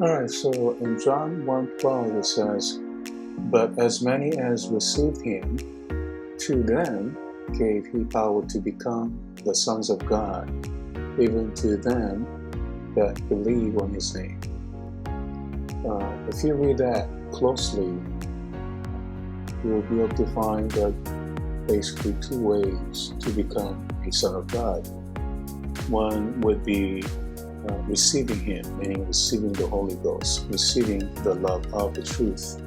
Alright, so in John 1:12 it says, "But as many as received him, to them gave he power to become the sons of God, even to them that believe on his name." If you read that closely, you'll be able to find that basically two ways to become a son of God. One would be receiving him, meaning receiving the Holy Ghost, receiving the love of the truth.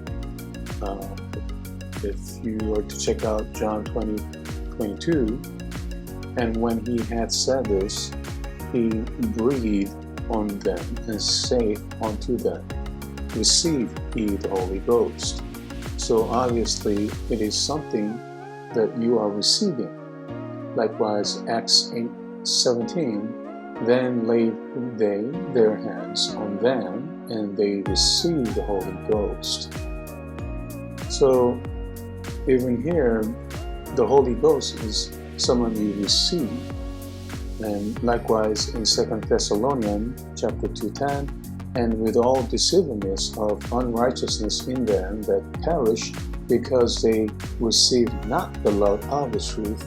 If you were to check out John 20:22, "And when he had said this, he breathed on them and saith unto them, Receive ye the Holy Ghost." So obviously it is something that you are receiving. Likewise, Acts 8:17, "Then laid they their hands on them, and they received the Holy Ghost." So even here, the Holy Ghost is someone you receive. And likewise in 2 Thessalonians chapter 2:10, "And with all deceivableness of unrighteousness in them that perish, because they receive not the love of the truth,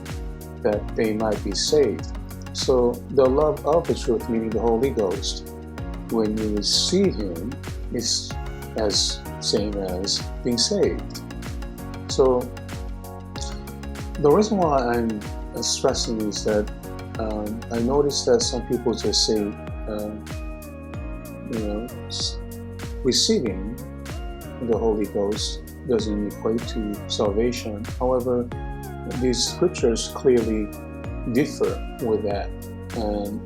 that they might be saved." So the love of the truth, meaning the Holy Ghost, when you receive him, is as same as being saved. So the reason why I'm stressing is that I noticed that some people just say, receiving the Holy Ghost doesn't equate to salvation. However, these scriptures clearly differ with that. And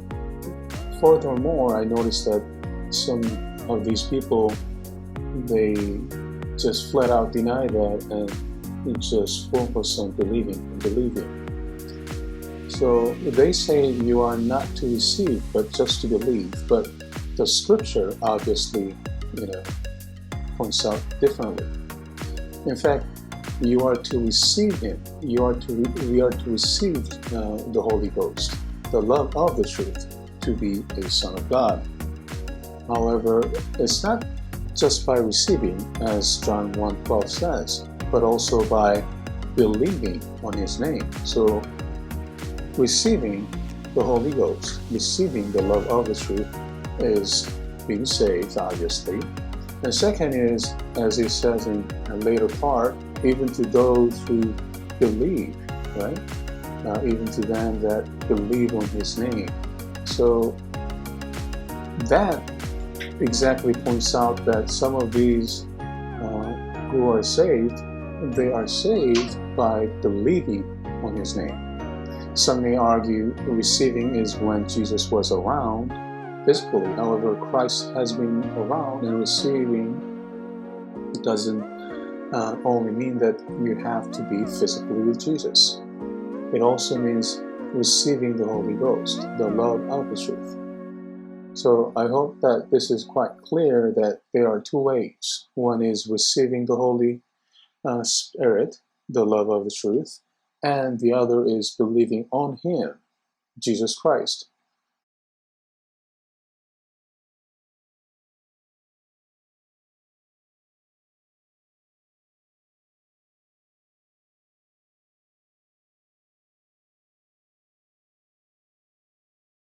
furthermore, I noticed that some of these people, they just flat out deny that and just focus on believing. So they say you are not to receive, but just to believe. But the scripture obviously, points out differently. In fact, you are to receive him. We are to receive the Holy Ghost, the love of the truth, to be a son of God. However, it's not just by receiving, as John 1:12 says, but also by believing on his name. So receiving the Holy Ghost, receiving the love of the truth, is being saved, obviously. And second is, as it says in a later part, even to those who believe, right? Even to them that believe on his name. So that exactly points out that some of these who are saved, they are saved by believing on his name. Some may argue receiving is when Jesus was around physically. However, Christ has been around, and receiving doesn't only mean that you have to be physically with Jesus. It also means receiving the Holy Ghost, the love of the truth. So I hope that this is quite clear that there are two ways. One is receiving the Holy Spirit, the love of the truth, and the other is believing on him, Jesus Christ.